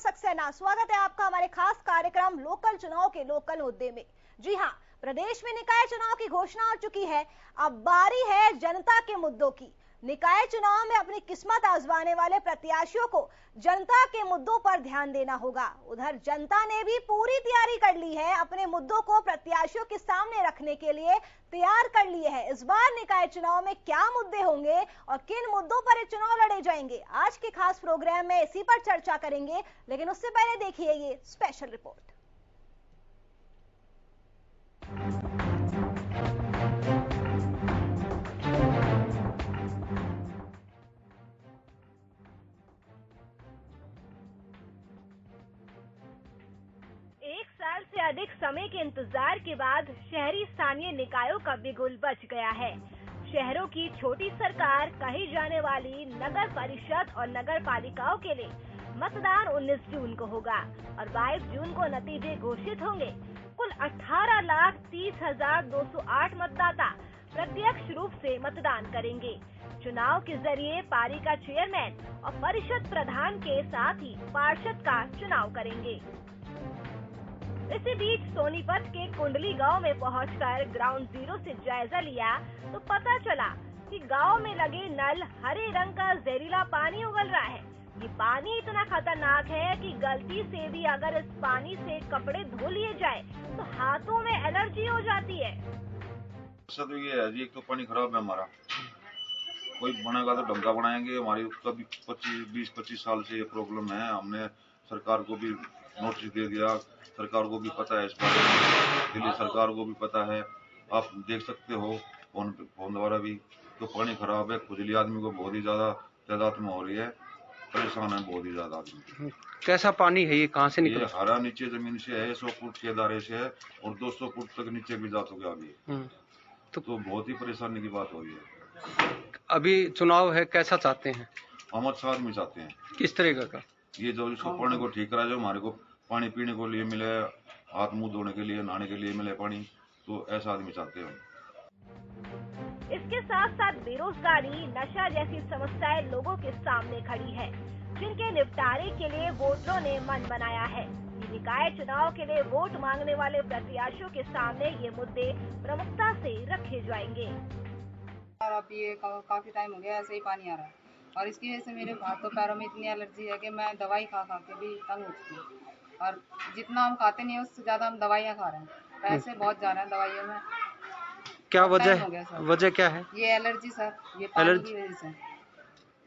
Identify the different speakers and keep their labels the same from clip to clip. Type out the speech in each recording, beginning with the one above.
Speaker 1: सक्सेना। स्वागत है आपका हमारे खास कार्यक्रम लोकल चुनाव के लोकल मुद्दे में। जी हां, प्रदेश में निकाय चुनाव की घोषणा हो चुकी है। अब बारी है जनता के मुद्दों की। निकाय चुनाव में अपनी किस्मत आजमाने वाले प्रत्याशियों को जनता के मुद्दों पर ध्यान देना होगा। उधर जनता ने भी पूरी तैयारी कर ली है, अपने मुद्दों को प्रत्याशियों के सामने रखने के लिए तैयार कर लिए है। इस बार निकाय चुनाव में क्या मुद्दे होंगे और किन मुद्दों पर ये चुनाव लड़े जाएंगे, आज के खास प्रोग्राम में इसी पर चर्चा करेंगे। लेकिन उससे पहले देखिए ये स्पेशल रिपोर्ट। साल से अधिक समय के इंतजार के बाद शहरी स्थानीय निकायों का बिगुल बज गया है। शहरों की छोटी सरकार कही जाने वाली नगर परिषद और नगर पालिकाओं के लिए मतदान 19 जून को होगा और 22 जून को नतीजे घोषित होंगे। कुल 18,30,208 मतदाता प्रत्यक्ष रूप से मतदान करेंगे। चुनाव के जरिए पालिका चेयरमैन और परिषद प्रधान के साथ ही पार्षद का चुनाव करेंगे। इसी बीच सोनीपत के कुंडली गांव में पहुंचकर ग्राउंड जीरो से जायजा लिया तो पता चला कि गांव में लगे नल हरे रंग का जहरीला पानी उगल रहा है। ये पानी इतना खतरनाक है कि गलती से भी अगर इस पानी से कपड़े धो लिए जाए तो हाथों में एलर्जी हो जाती है।
Speaker 2: तो ये है जी, एक तो पानी खराब है हमारा, कोई बनाएगा तो ढंग का बनाएंगे। हमारी उसका भी 20-25 साल से ये प्रॉब्लम है। हमने सरकार को भी नोटिस दे दिया, सरकार को भी पता है इस बारे में, दिल्ली सरकार को भी पता है। आप देख सकते हो फोन द्वारा भी तो पानी खराब है। खुजली आदमी को बहुत ही ज्यादा तादाद में हो रही है, परेशान है बहुत ही ज्यादा आदमी।
Speaker 3: कैसा पानी है ये, कहाँ से निकल?
Speaker 2: ये हरा नीचे जमीन से है, 100 फुट के दायरे से है और 200 फुट तक नीचे भी जा चुके अभी। तो बहुत ही परेशानी की बात हो रही है।
Speaker 3: अभी चुनाव है, कैसा चाहते हैं?
Speaker 2: हम अच्छा आदमी चाहते हैं।
Speaker 3: किस तरीके का?
Speaker 2: ये जो इसको पानी को ठीक करा, जो हमारे को पानी पीने को लिए मिले, हाथ मुंह धोने के लिए, नहाने के लिए मिले पानी, तो ऐसा आदमी चाहते हैं।
Speaker 1: इसके साथ साथ बेरोजगारी, नशा जैसी समस्याएं लोगों के सामने खड़ी है, जिनके निपटारे के लिए वोटरों ने मन बनाया है। निकाय चुनाव के लिए वोट मांगने वाले प्रत्याशियों के सामने ये मुद्दे प्रमुखता से रखे जाएंगे।
Speaker 4: अब ये काफी टाइम हो गया ऐसे ही पानी आ रहा है और इसकी वजह से मेरे हाथों पैरों में इतनी एलर्जी है कि मैं दवाई खा के भी तंग हो चुकी हूँ। और जितना हम खाते नहीं है उससे ज्यादा हम दवाइयाँ खा रहे हैं, पैसे बहुत जा रहे हैं दवाइयों में।
Speaker 3: क्या वजह क्या है?
Speaker 4: ये एलर्जी सर, ये पानी की वजह से।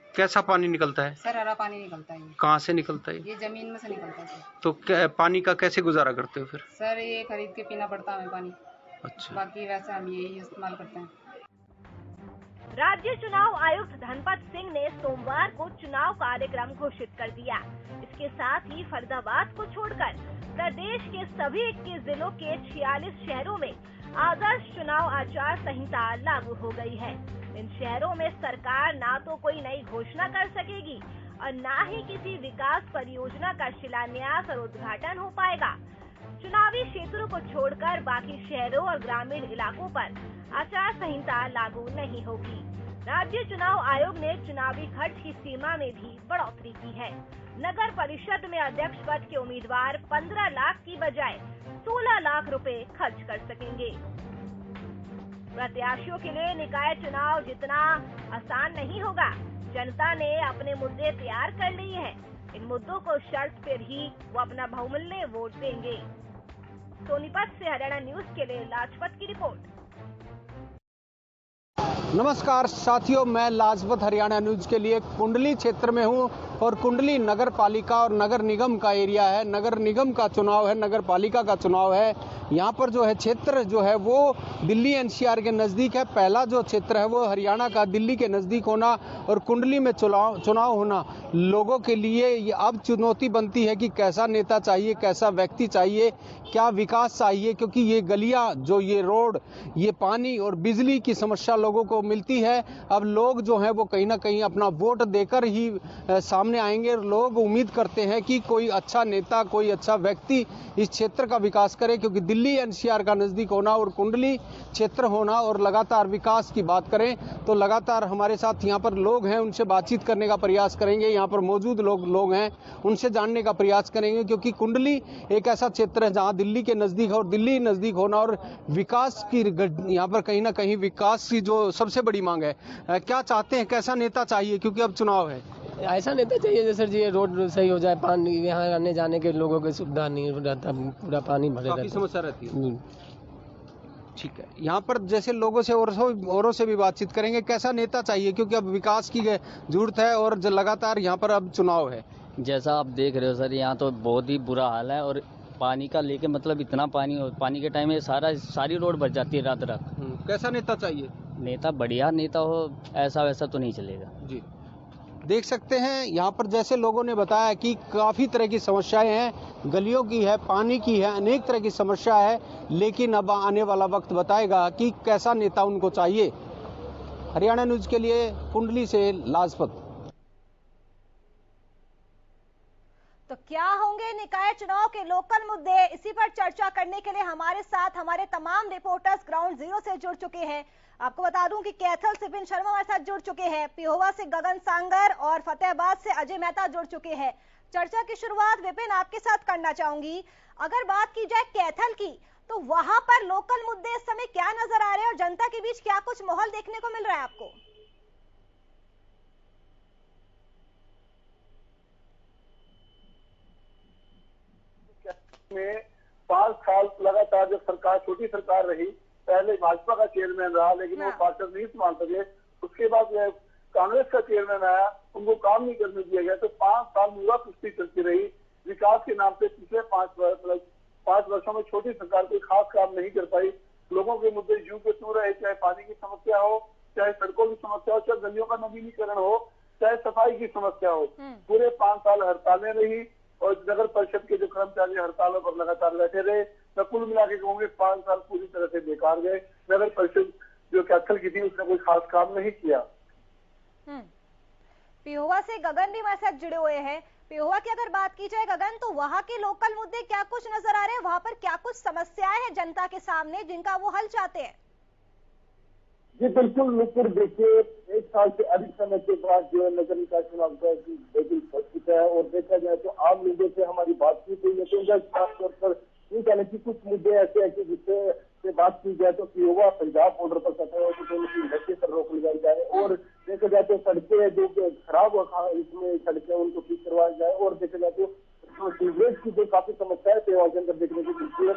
Speaker 3: कैसा पानी निकलता है?
Speaker 4: सर हरा पानी निकलता है। ये
Speaker 3: कहाँ से निकलता है?
Speaker 4: ये जमीन में से निकलता है सर।
Speaker 3: तो पानी का कैसे गुजारा करते हो फिर?
Speaker 4: सर ये खरीद के पीना पड़ता है हमें पानी।
Speaker 3: अच्छा।
Speaker 4: बाकी वैसे हम यही इस्तेमाल करते हैं।
Speaker 1: राज्य चुनाव आयुक्त धनपत सिंह ने सोमवार को चुनाव कार्यक्रम घोषित कर दिया। इसके साथ ही फरीदाबाद को छोड़कर प्रदेश के सभी 21 जिलों के 46 शहरों में आदर्श चुनाव आचार संहिता लागू हो गई है। इन शहरों में सरकार ना तो कोई नई घोषणा कर सकेगी और ना ही किसी विकास परियोजना का शिलान्यास और उद्घाटन हो पाएगा। चुनावी क्षेत्रों को छोड़कर बाकी शहरों और ग्रामीण इलाकों पर आचार संहिता लागू नहीं होगी। राज्य चुनाव आयोग ने चुनावी खर्च की सीमा में भी बढ़ोतरी की है। नगर परिषद में अध्यक्ष पद के उम्मीदवार 15 लाख की बजाय 16 लाख रुपए खर्च कर सकेंगे। प्रत्याशियों के लिए निकाय चुनाव जितना आसान नहीं होगा। जनता ने अपने मुद्दे तैयार कर लिए हैं। इन मुद्दों को शर्त पर ही वो अपना बहुमूल्य वोट देंगे। सोनीपत से हरियाणा न्यूज के लिए लाजपत की रिपोर्ट।
Speaker 3: नमस्कार साथियों, मैं लाजपत हरियाणा न्यूज के लिए कुंडली क्षेत्र में हूं और कुंडली नगर पालिका और नगर निगम का एरिया है। नगर निगम का चुनाव है, नगर पालिका का चुनाव है। यहाँ पर जो है क्षेत्र जो है वो दिल्ली एनसीआर के नज़दीक है। पहला जो क्षेत्र है वो हरियाणा का दिल्ली के नज़दीक होना और कुंडली में चुनाव होना लोगों के लिए अब चुनौती बनती है कि कैसा नेता चाहिए, कैसा व्यक्ति चाहिए, क्या विकास चाहिए, क्योंकि ये गलियाँ, जो ये रोड, ये पानी और बिजली की समस्या लोगों को मिलती है। अब लोग जो हैं वो कहीं ना कहीं अपना वोट देकर ही सामने आएंगे। लोग उम्मीद करते हैं कि कोई अच्छा नेता, कोई अच्छा व्यक्ति इस क्षेत्र का विकास करे, क्योंकि दिल्ली एनसीआर का नजदीक होना और कुंडली क्षेत्र होना और लगातार विकास की बात करें तो लगातार हमारे साथ यहाँ पर लोग हैं, उनसे बातचीत करने का प्रयास करेंगे। यहाँ पर मौजूद लोग हैं, उनसे जानने का प्रयास करेंगे, क्योंकि कुंडली एक ऐसा क्षेत्र है जहाँ दिल्ली के नजदीक है और दिल्ली नजदीक होना और विकास की यहाँ पर कहीं ना कहीं विकास की जो सबसे बड़ी मांग है। क्या चाहते हैं, कैसा नेता चाहिए, क्योंकि अब चुनाव है?
Speaker 5: ऐसा नेता चाहिए जैसे जी रोड सही हो जाए, पानी यहाँ आने जाने के लोगों की सुविधा नहीं रहता, पूरा पानी भरे रहता है,
Speaker 3: समस्या रहती है। ठीक है, यहाँ पर जैसे लोगों से औरों से भी बातचीत करेंगे, कैसा नेता चाहिए, क्योंकि अब विकास की जरूरत है और लगातार यहाँ पर अब चुनाव है।
Speaker 6: जैसा आप देख रहे हो सर, यहाँ तो बहुत ही बुरा हाल है और पानी का लेके मतलब इतना पानी के टाइम में सारी रोड भर जाती है रात रात।
Speaker 3: कैसा नेता चाहिए?
Speaker 6: नेता बढ़िया नेता हो, ऐसा वैसा तो नहीं चलेगा
Speaker 3: जी। देख सकते हैं यहाँ पर जैसे लोगों ने बताया कि काफ़ी तरह की समस्याएं हैं, गलियों की है, पानी की है, अनेक तरह की समस्या है, लेकिन अब आने वाला वक्त बताएगा कि कैसा नेता उनको चाहिए। हरियाणा न्यूज के लिए कुंडली से लाजपत।
Speaker 1: तो क्या होंगे निकाय चुनाव के लोकल मुद्दे, इसी पर चर्चा करने के लिए हमारे साथ हमारे तमाम रिपोर्टर्स ग्राउंड जीरो से जुड़ चुके हैं। आपको बता दूं कि कैथल से विपिन शर्मा हमारे साथ जुड़ चुके हैं, पिहोवा से गगन सांगर और फतेहाबाद से अजय मेहता जुड़ चुके हैं। चर्चा की शुरुआत विपिन आपके साथ करना चाहूंगी। अगर बात की जाए कैथल की, तो वहां पर लोकल मुद्दे इस समय क्या नजर आ रहे हैं और जनता के बीच क्या कुछ माहौल देखने को मिल रहा है आपको?
Speaker 7: में 5 साल लगातार जब सरकार छोटी सरकार रही, पहले भाजपा का चेयरमैन रहा लेकिन वो पार्षद नहीं संभाल सके, उसके बाद कांग्रेस का चेयरमैन आया, उनको काम नहीं करने दिया गया, तो 5 साल मुआ कुश्ती चलती रही। विकास के नाम पे पिछले 5 वर्षों में छोटी सरकार कोई खास काम नहीं कर पाई। लोगों के मुद्दे यूं के त्यों रहे, चाहे पानी की समस्या हो, चाहे सड़कों की समस्या हो, चाहे गलियों का नवीनीकरण हो, चाहे सफाई की समस्या हो। पूरे 5 साल हड़तालें रही और नगर परिषद के जो कर्मचारी हड़तालों पर लगातार बैठे रहे। मैं कुल मिला के कहूँगी 5 साल पूरी तरह से बेकार गए। नगर परिषद जो कैथल की थी उसने कोई खास काम नहीं किया।
Speaker 1: पिहोवा से गगन भी हमारे साथ जुड़े हुए हैं। पिहोवा की अगर बात की जाए गगन, तो वहाँ के लोकल मुद्दे क्या कुछ नजर आ रहे हैं, वहाँ पर क्या कुछ समस्याएं हैं जनता के सामने जिनका वो हल चाहते हैं?
Speaker 7: जी बिल्कुल नुपुर, देखिए 1 साल से अधिक समय के बाद जो नगर निकाय चुनाव का बिल्कुल फंस चुका है और देखा जाए तो आम लोगों से हमारी बातचीत हुई है, खासतौर पर ये कहने की कुछ मुद्दे ऐसे हैं कि जिससे बात की जाए तो पिहोवा पंजाब बॉर्डर पर सटा है तो इंडस्ट्री पर रोक लगाई जाए और देखा जाए तो सड़कें जो खराब इसमें सड़कें उनको ठीक करवाया जाए और देखा जाए तो सीवरेज की जो काफी समस्या है सेवा के अंदर देखने को मिलती है।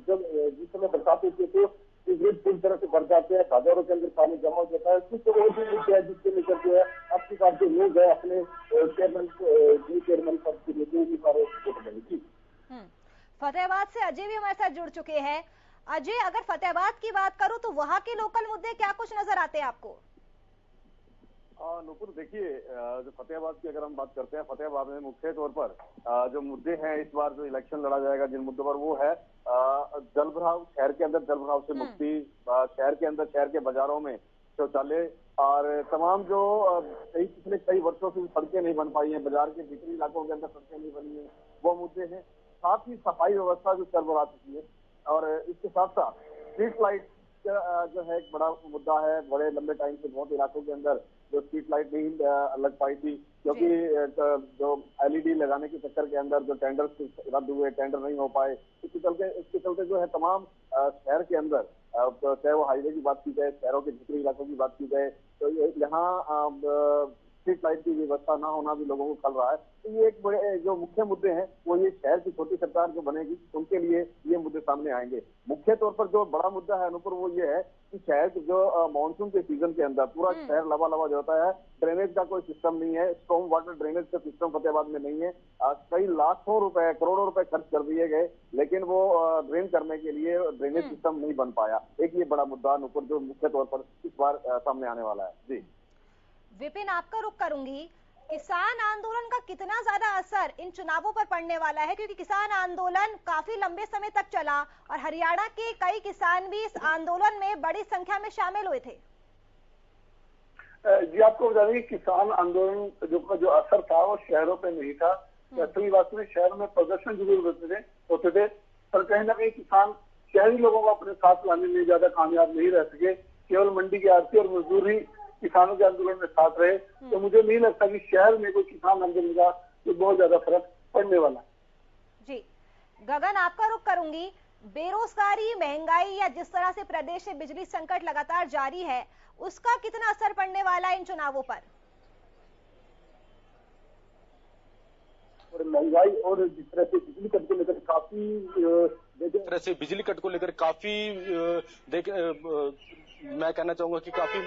Speaker 7: जब जिस समय बरसात होती है तो सीवरेज पूरी तरह से भर जाते हैं, बाजारों के अंदर पानी जमा हो जाता है। कुछ और भी मुद्दे है जिसके लेकर जो है अब की बात जो लोग है अपने चेयरमैन पद के लिए जो भी सारे वोट देंगे।
Speaker 1: फतेहाबाद से अजय भी हमारे साथ जुड़ चुके हैं। अजय, अगर फतेहाबाद की बात करूं तो वहां के लोकल मुद्दे क्या कुछ नजर आते हैं आपको?
Speaker 8: नुपुर, देखिए जो फतेहाबाद की अगर हम बात करते हैं, फतेहाबाद में मुख्य तौर पर जो मुद्दे हैं इस बार जो इलेक्शन लड़ा जाएगा जिन मुद्दों पर, वो है जलभराव, शहर के अंदर जलभराव से मुक्ति, शहर के अंदर शहर के बाजारों में शौचालय और तमाम जो पिछले कई वर्षों से सड़कें नहीं बन पाई हैं, बाजार के भीतरी इलाकों के अंदर सड़कें नहीं बनी है, वो मुद्दे हैं। साथ ही सफाई व्यवस्था जो चरमरा चुकी है और इसके साथ साथ स्ट्रीट लाइट जो है एक बड़ा मुद्दा है। बड़े लंबे टाइम से बहुत इलाकों के अंदर जो स्ट्रीट लाइट नहीं लग पाई थी, क्योंकि जो एलईडी लगाने के चक्कर के अंदर जो टेंडर रद्द हुए, टेंडर नहीं हो पाए, इसके चलते जो है तमाम शहर के अंदर, चाहे वो हाईवे की बात की जाए, शहरों के भीतरी इलाकों की बात की जाए, तो यहाँ स्ट्रीट लाइट की व्यवस्था ना होना भी लोगों को खल रहा है। तो ये एक बड़े जो मुख्य मुद्दे हैं वो ये शहर की छोटी सरकार जो बनेगी उनके लिए ये मुद्दे सामने आएंगे। मुख्य तौर पर जो बड़ा मुद्दा है अनुपुर, वो ये है कि शहर जो मानसून के सीजन के अंदर पूरा शहर लबालब जो होता है, ड्रेनेज का कोई सिस्टम नहीं है, स्टॉर्म वाटर ड्रेनेज का सिस्टम फतेहाबाद में नहीं है। कई लाखों रुपए, करोड़ों रुपए खर्च कर दिए गए, लेकिन वो ड्रेन करने के लिए ड्रेनेज सिस्टम नहीं बन पाया। एक ये बड़ा मुद्दा अनुपुर जो मुख्य तौर पर इस बार सामने आने वाला है। जी
Speaker 1: विपिन, आपका रुख करूंगी, किसान आंदोलन का कितना ज्यादा असर इन चुनावों पर पड़ने वाला है, क्योंकि किसान आंदोलन काफी लंबे समय तक चला और हरियाणा के कई किसान भी इस आंदोलन में बड़ी संख्या में शामिल हुए थे।
Speaker 7: जी आपको बता दें कि किसान आंदोलन जो असर था वो शहरों पे नहीं था। असली बात में शहर में प्रदर्शन जरूर होते थे, पर कहीं ना कहीं किसान शहरी लोगों को अपने साथ लाने में ज्यादा कामयाब नहीं रह सके। केवल मंडी के आड़ती और मजदूर ही किसानों के आंदोलन में साथ रहे। तो मुझे नहीं लगता कि शहर में कोई किसान आंदोलन का तो बहुत ज्यादा फर्क पड़ने वाला।
Speaker 1: जी गगन, आपका रुख करूंगी। बेरोजगारी, महंगाई या जिस तरह से प्रदेश में बिजली संकट लगातार जारी है, उसका कितना असर पड़ने वाला है इन चुनावों पर?
Speaker 7: और महंगाई और जिस तरह से बिजली कट को लेकर
Speaker 9: मैं कहना चाहूंगा कि काफी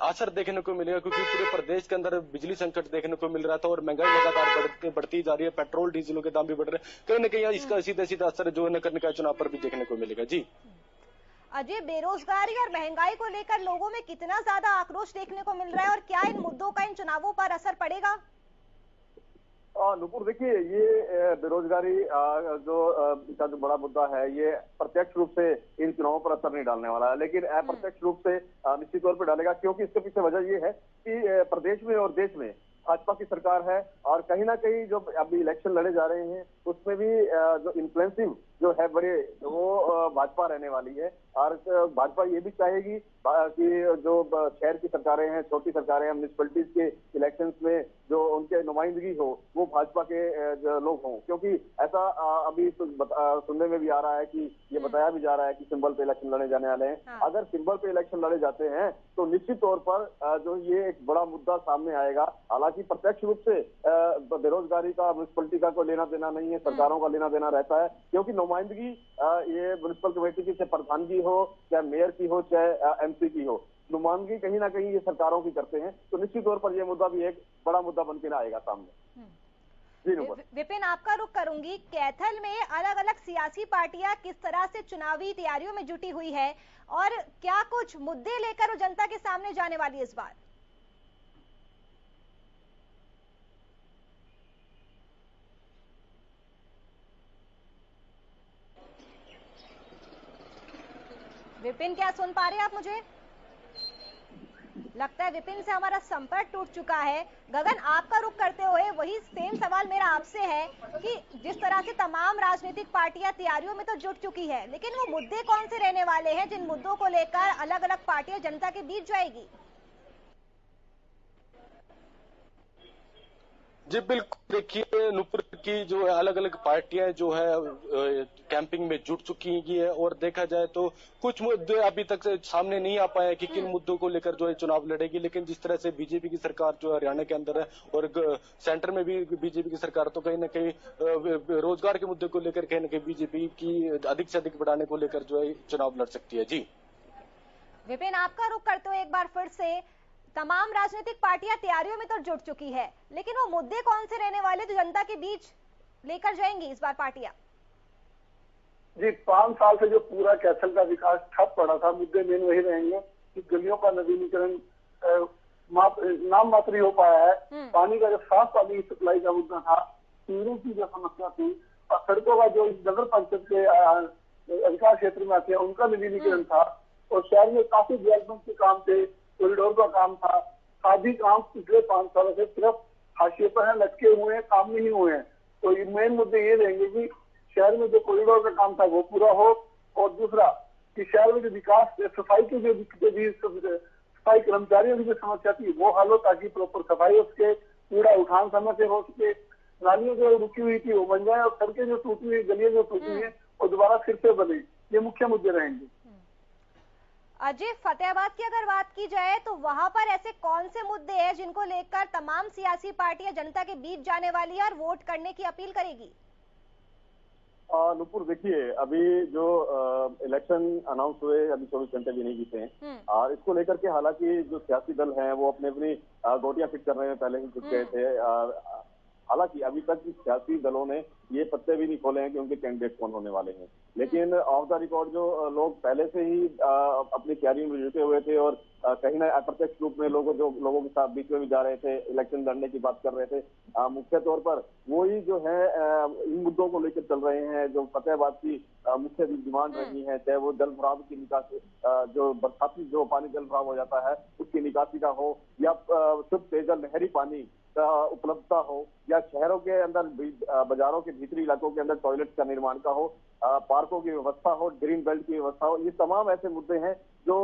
Speaker 9: असर देखने को मिलेगा, क्योंकि पूरे प्रदेश के अंदर बिजली संकट देखने को मिल रहा था और महंगाई लगातार बढ़ती जा रही है। पेट्रोल डीजलों के दाम भी बढ़ रहे हैं। कहीं ना कहीं इसका सीधा सीधा असर जो है नगर निकाय चुनाव पर भी देखने को मिलेगा। जी
Speaker 1: अजय, बेरोजगारी और महंगाई को लेकर लोगों में कितना ज्यादा आक्रोश देखने को मिल रहा है और क्या इन मुद्दों का इन चुनावों पर असर पड़ेगा?
Speaker 8: नुपुर, देखिए ये बेरोजगारी का जो बड़ा मुद्दा है, ये प्रत्यक्ष रूप से इन चुनावों पर असर नहीं डालने वाला है, लेकिन अप्रत्यक्ष रूप से निश्चित तौर पर डालेगा, क्योंकि इसके पीछे वजह ये है कि प्रदेश में और देश में भाजपा की सरकार है और कहीं ना कहीं जो अभी इलेक्शन लड़े जा रहे हैं उसमें भी जो इन्फ्लुएंसिव जो है बड़े वो भाजपा रहने वाली है। और भाजपा ये भी चाहेगी कि जो शहर की सरकारें हैं, छोटी सरकारें हैं, म्यूनिसिपैलिटीज के इलेक्शंस में जो उनके नुमाइंदगी हो वो भाजपा के लोग हों, क्योंकि ऐसा अभी सुनने में भी आ रहा है कि ये बताया भी जा रहा है कि सिंबल पे इलेक्शन लड़े जाने वाले हैं। अगर सिंबल पे इलेक्शन लड़े जाते हैं तो निश्चित तौर पर जो ये एक बड़ा मुद्दा सामने आएगा। हालांकि प्रत्यक्ष रूप से बेरोजगारी का म्यूनिसिपैलिटी का कोई लेना देना नहीं है, सरकारों का लेना देना रहता है, क्योंकि नुमाइंदगी ये म्यूनिसिपल कमेटी की चाहे प्रधानगी हो, चाहे मेयर की हो, चाहे एमपी की हो, नुमाइंदगी कहीं ना कहीं ये सरकारों की करते हैं। तो निश्चित तौर पर ये मुद्दा भी एक बड़ा मुद्दा बन के आएगा सामने।
Speaker 1: विपिन, आपका रुख करूंगी। कैथल में अलग अलग सियासी पार्टियां किस तरह से चुनावी तैयारियों में जुटी हुई है और क्या कुछ मुद्दे लेकर वो जनता के सामने जाने वाली है इस बार? विपिन, क्या सुन पा रहे हैं आप मुझे? लगता है विपिन से हमारा संपर्क टूट चुका है। गगन, आपका रुख करते हुए वही सेम सवाल मेरा आपसे है कि जिस तरह से तमाम राजनीतिक पार्टियां तैयारियों में तो जुट चुकी है, लेकिन वो मुद्दे कौन से रहने वाले हैं जिन मुद्दों को लेकर अलग अलग पार्टियां जनता के बीच जाएगी?
Speaker 9: जी बिल्कुल, देखिए नुपुर की जो अलग अलग पार्टियां जो है कैंपिंग में जुट चुकी है और देखा जाए तो कुछ मुद्दे अभी तक सामने नहीं आ पाए कि किन मुद्दों को लेकर जो है चुनाव लड़ेगी। लेकिन जिस तरह से बीजेपी की सरकार जो हरियाणा के अंदर है और सेंटर में भी बीजेपी की सरकार, तो कहीं ना कहीं रोजगार के मुद्दे को लेकर कहीं ना कहीं बीजेपी की अधिक से अधिक बढ़ाने को लेकर जो है चुनाव लड़ सकती है। जी
Speaker 1: विपिन, आपका रुख करते हुए एक बार फिर से तमाम राजनीतिक पार्टियां तैयारियों में तो जुट चुकी है, लेकिन वो मुद्दे कौन से रहने वाले जो जनता के बीच लेकर जाएंगी इस बार पार्टियां?
Speaker 7: जी 5 साल से जो पूरा कैथल का विकास ठप पड़ा था, मुद्दे मेन वही रहेंगे कि गलियों का नवीनीकरण नाम मात्र ही हो पाया है। पानी का जो साफ पानी सप्लाई का मुद्दा था, सीवरेज की जो समस्या थी और सड़कों का जो नगर पंचायत के अधिकार क्षेत्र में आते हैं उनका नवीनीकरण था और शहर में काफी डेवलपमेंट के काम थे, कॉरिडोर का काम था। आदि काम पिछले 5 सालों से सिर्फ हाशिए पर है, लटके हुए हैं, काम नहीं हुए हैं। तो मेन मुद्दे ये रहेंगे कि शहर में जो कॉरिडोर का काम था वो पूरा हो और दूसरा कि शहर में जो विकास, सफाई की जो सफाई कर्मचारियों की जो समस्या थी वो हल हो, ताकि प्रॉपर सफाई हो सके, कूड़ा उठान समय से हो सके, नालियां जो रुकी हुई थी वो बन जाए और सड़कें जो टूटी हुई, गलियां जो टूटी हुई है वो दोबारा फिर से बने। ये मुख्य मुद्दे रहेंगे।
Speaker 1: अजय, फतेहाबाद की अगर बात की जाए तो वहां पर ऐसे कौन से मुद्दे हैं जिनको लेकर तमाम सियासी पार्टियां जनता के बीच जाने वाली है और वोट करने की अपील करेगी?
Speaker 8: नुपुर, देखिए अभी जो इलेक्शन अनाउंस हुए अभी 24 घंटे भी नहीं बीते हैं और इसको लेकर के हालांकि जो सियासी दल हैं वो अपने अपनी गोटियां फिट कर रहे हैं, पहले ही जुट गए थे। हालांकि अभी तक सियासी दलों ने ये पत्ते भी नहीं खोले हैं कि उनके कैंडिडेट कौन होने वाले हैं। लेकिन ऑफ द रिकॉर्ड जो लोग पहले से ही अपनी तैयारी में जुटे हुए थे और कहीं ना अप्रत्यक्ष रूप में लोगों के साथ बीच में भी जा रहे थे, इलेक्शन लड़ने की बात कर रहे थे, मुख्य तौर पर वही जो है इन मुद्दों को लेकर चल रहे हैं जो फतेहाबाद की मुख्य डिमांड रही है, चाहे वो जल भराव की निकासी, जो बरसाती जो पानी जल भराव हो जाता है उसकी निकासी का हो, या शुद्ध पेयजल नहरी पानी उपलब्धता हो, या शहरों के अंदर बाजारों के भीतरी इलाकों के अंदर टॉयलेट का निर्माण का हो, पार्कों की व्यवस्था हो, ग्रीन बेल्ट की व्यवस्था हो। ये तमाम ऐसे मुद्दे हैं जो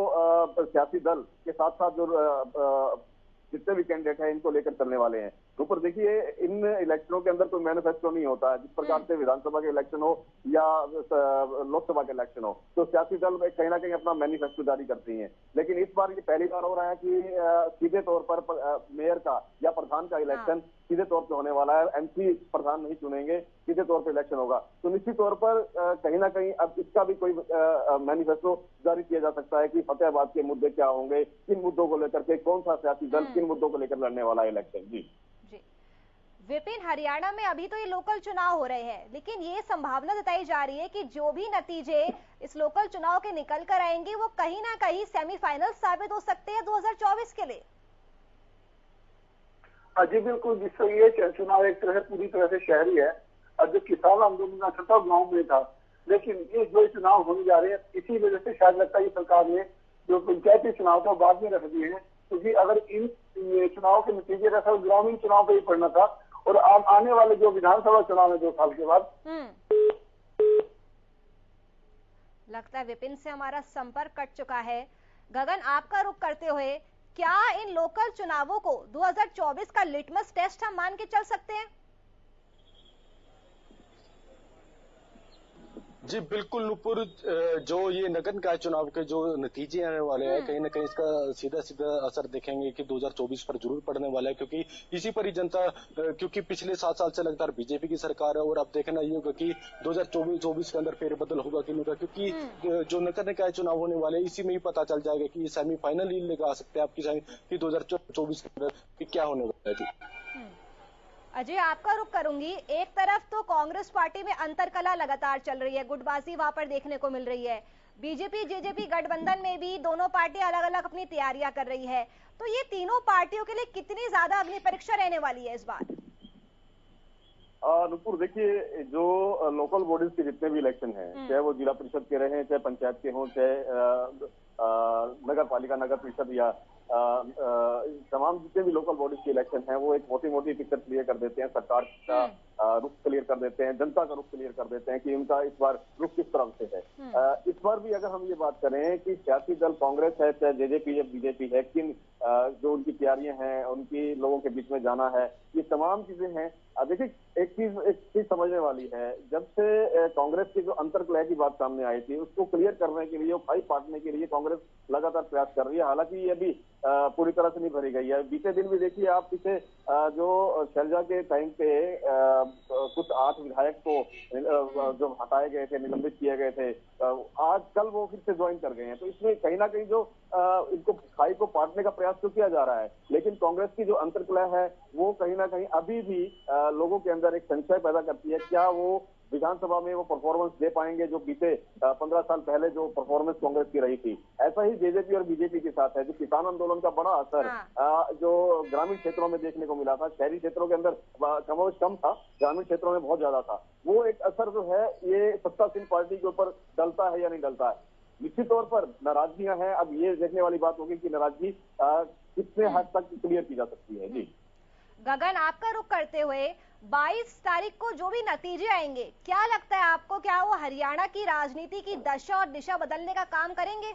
Speaker 8: सियासी दल के साथ साथ जो जितने भी कैंडिडेट हैं इनको लेकर चलने वाले हैं। तो ऊपर देखिए, इन इलेक्शनों के अंदर कोई मैनिफेस्टो नहीं होता है। जिस प्रकार से विधानसभा के इलेक्शन हो या लोकसभा के इलेक्शन हो, तो सियासी दल कहीं ना कहीं अपना मैनिफेस्टो जारी करती हैं। लेकिन इस बार ये पहली बार हो रहा है कि सीधे तौर पर मेयर का या प्रधान का इलेक्शन सीधे तौर पर होने वाला है। एमसी प्रधान नहीं चुनेंगे, सीधे तौर पर इलेक्शन होगा। तो निश्चित तौर पर कहीं ना कहीं अब इसका भी कोई मैनिफेस्टो जारी किया जा सकता है कि फतेहाबाद के मुद्दे क्या होंगे, किन मुद्दों को लेकर के कौन सा सियासी दल किन मुद्दों को लेकर लड़ने वाला है इलेक्शन। जी
Speaker 1: विपिन, हरियाणा में अभी तो ये लोकल चुनाव हो रहे हैं, लेकिन ये संभावना जताई जा रही है कि जो भी नतीजे इस लोकल चुनाव के निकल कर आएंगे वो कहीं ना कहीं सेमीफाइनल साबित हो सकते हैं 2024 के लिए।
Speaker 7: जी बिल्कुल, जिससे ये चुनाव एक तरह पूरी तरह से शहरी है और जो किसान आंदोलन था गाँव में था, लेकिन ये जो चुनाव होने जा रहे हैं इसी वजह से शायद लगता है सरकार ने जो पंचायती चुनाव था बाद में रख दिए हैं, क्योंकि अगर इन चुनाव के नतीजे का ग्रामीण चुनाव पे ही पड़ना था और आने वाले जो विधानसभा चुनाव है 2 साल के बाद।
Speaker 1: लगता है विपिन से हमारा संपर्क कट चुका है। गगन, आपका रुख करते हुए, क्या इन लोकल चुनावों को 2024 का लिटमस टेस्ट हम मान के चल सकते हैं?
Speaker 9: जी बिल्कुल नुपुर, जो ये नगर निकाय चुनाव के जो नतीजे आने वाले हैं कहीं ना कहीं इसका सीधा सीधा असर देखेंगे कि 2024 पर जरूर पड़ने वाला है, क्योंकि इसी पर ही जनता, क्योंकि पिछले 7 साल से लगातार बीजेपी की सरकार है और अब देखना ये होगा कि 2024 के अंदर फेरबदल होगा कि नहीं होगा, क्योंकि जो नगर निकाय चुनाव होने वाले हैं इसी में ही पता चल जाएगा कि सेमीफाइनल ही लगा सकते हैं आपकी कि 2024 के अंदर क्या होने वाला है। जी
Speaker 1: अजय, आपका रुख करूंगी। एक तरफ तो कांग्रेस पार्टी में अंतरकला लगातार चल रही है, गुटबाजी वहां पर देखने को मिल रही है। बीजेपी जेजेपी गठबंधन में भी दोनों पार्टियां अलग अलग अपनी तैयारियां कर रही है। तो ये तीनों पार्टियों के लिए कितनी ज्यादा अग्नि परीक्षा रहने वाली है इस बार?
Speaker 8: नुपुर, देखिए, जो लोकल बॉडीज के जितने भी इलेक्शन हैं, चाहे वो जिला परिषद के रहे, चाहे पंचायत के हों, चाहे नगर पालिका, नगर परिषद या तमाम जितने भी लोकल बॉडीज के इलेक्शन हैं, वो एक मोटी मोटी पिक्चर क्लियर कर देते हैं, सरकार का रुख क्लियर कर देते हैं, जनता का रुख क्लियर कर देते हैं कि उनका इस बार रुख किस तरफ से है। इस बार भी अगर हम ये बात करें कि सियासी दल कांग्रेस है चाहे जेजेपी या बीजेपी है, किन जो उनकी तैयारियां हैं, उनकी लोगों के बीच में जाना है, ये तमाम चीजें हैं। देखिए, एक चीज समझने वाली है, जब से कांग्रेस की जो अंतर्कलह की बात सामने आई थी उसको क्लियर करने के लिए, फाइट पाटने के लिए कांग्रेस लगातार प्रयास कर रही है। हालांकि ये अभी पूरी तरह से नहीं भरी गई है। बीते दिन भी देखिए आप, पीछे जो शैलजा के टाइम पे कुछ 8 विधायक को जो हटाए गए थे, निलंबित किए गए थे, आज कल वो फिर से ज्वाइन कर गए हैं। तो इसमें कहीं ना कहीं जो इनको खाई को पाटने का प्रयास तो किया जा रहा है, लेकिन कांग्रेस की जो अंतर्कलह है वो कहीं ना कहीं अभी भी लोगों के अंदर एक संशय पैदा करती है, क्या वो विधानसभा में वो परफॉर्मेंस दे पाएंगे जो बीते 15 साल पहले जो परफॉर्मेंस कांग्रेस की रही थी। ऐसा ही जेजेपी और बीजेपी के साथ है। जो किसान आंदोलन का बड़ा असर जो ग्रामीण क्षेत्रों में देखने को मिला था, शहरी क्षेत्रों के अंदर कम था, ग्रामीण क्षेत्रों में बहुत ज्यादा था, वो एक असर जो है ये सत्तासीन पार्टी के ऊपर डलता है या नहीं डलता है। निश्चित तौर पर नाराजगियां हैं। अब ये देखने वाली बात होगी कि नाराजगी कितने हद तक क्लियर की जा सकती है। जी
Speaker 1: गगन, आपका रुख करते हुए, 22 तारीख को जो भी नतीजे आएंगे, क्या लगता है आपको, क्या वो हरियाणा की राजनीति की दशा और दिशा बदलने का काम करेंगे?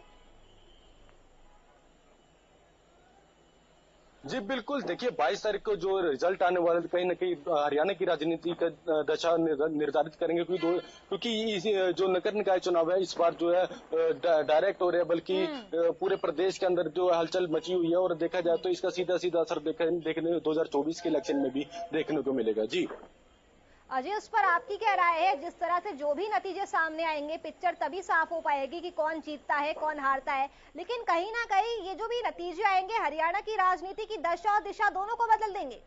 Speaker 9: जी बिल्कुल, देखिए 22 तारीख को जो रिजल्ट आने वाले कहीं ना कहीं हरियाणा की राजनीति का दशा निर्धारित करेंगे, क्योंकि जो नगर निकाय चुनाव है इस बार जो है डायरेक्ट हो रहे हैं, बल्कि पूरे प्रदेश के अंदर जो हलचल मची हुई है, और देखा जाए तो इसका सीधा सीधा असर देखने 2024 के इलेक्शन में भी देखने को मिलेगा। जी
Speaker 1: अजय, उस पर आपकी क्या राय है? जिस तरह से जो भी नतीजे सामने आएंगे, पिक्चर तभी साफ हो पाएगी कि कौन जीतता है कौन हारता है, लेकिन कहीं ना कहीं ये जो भी नतीजे आएंगे हरियाणा की राजनीति की दशा और दिशा दोनों को बदल देंगे।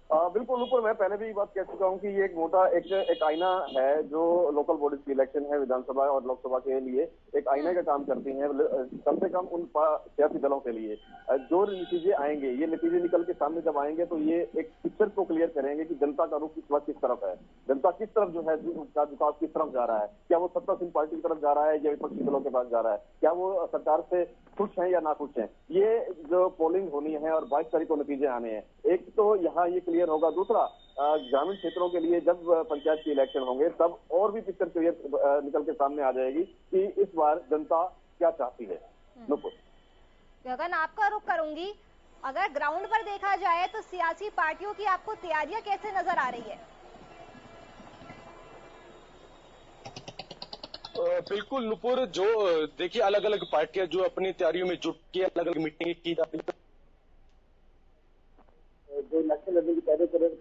Speaker 8: बिल्कुल ऊपर मैं पहले भी ये बात कह चुका हूँ कि ये एक मोटा एक आईना है जो लोकल बॉडीज की इलेक्शन है विधानसभा और लोकसभा के लिए एक आईने का काम करती हैं कम से कम उन सियासी दलों के लिए। जो नतीजे आएंगे ये नतीजे निकल के सामने जब आएंगे तो ये एक पिक्चर को क्लियर करेंगे कि जनता का रुख इस वक्त किस तरफ है, जनता किस तरफ जो है उसका झुकाव किस तरफ जा रहा है। क्या वो सत्तासीन पार्टी की तरफ जा रहा है या विपक्षी दलों के पास जा रहा है, क्या वो सरकार से खुश हैं या ना खुश हैं। ये जो पोलिंग होनी है और 22 तारीख को नतीजे आने हैं, एक तो यहाँ ये क्लियर होगा, दूसरा ग्रामीण क्षेत्रों के लिए जब पंचायत के इलेक्शन होंगे तब और भी पिक्चर क्लियर निकल के सामने आ जाएगी कि इस बार जनता क्या चाहती है।
Speaker 1: गगन, आपका रुख करूंगी, अगर ग्राउंड पर देखा जाए तो सियासी पार्टियों की आपको तैयारियां कैसे नजर आ रही है?
Speaker 9: बिल्कुल नुपुर, जो देखिए अलग अलग पार्टियां जो अपनी तैयारियों में जुट के अलग अलग मीटिंग की जा रही है,
Speaker 7: जो इलेक्शन लड़ने की तैयारी कर रहे हैं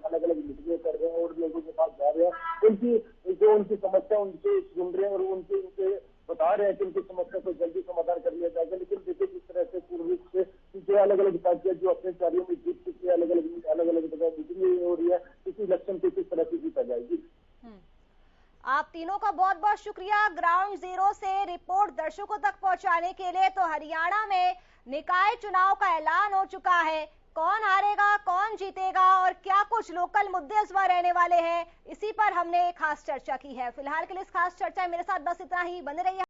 Speaker 7: अलग अलग मीटिंगें कर रहे हैं और लोगों के पास जा रहे हैं, उनकी समस्या उनसे सुन रहे हैं और उनके बता रहे हैं कि उनकी समस्या को जल्दी समाधान कर लिया जाएगा। लेकिन देखिए जिस तरह से पूर्व से जो अलग अलग पार्टियां जो अपने तैयारियों में जीत चुकी है, अलग अलग जगह मीटिंग हो रही है, इस इलेक्शन को किस तरह से जीता जाएगी।
Speaker 1: आप तीनों का बहुत बहुत शुक्रिया ग्राउंड जीरो से रिपोर्ट दर्शकों तक पहुंचाने के लिए। तो हरियाणा में निकाय चुनाव का ऐलान हो चुका है, कौन हारेगा कौन जीतेगा और क्या कुछ लोकल मुद्दे इस बार रहने वाले हैं, इसी पर हमने खास चर्चा की है। फिलहाल के लिए इस खास चर्चा में मेरे साथ बस इतना ही, बने रहिए।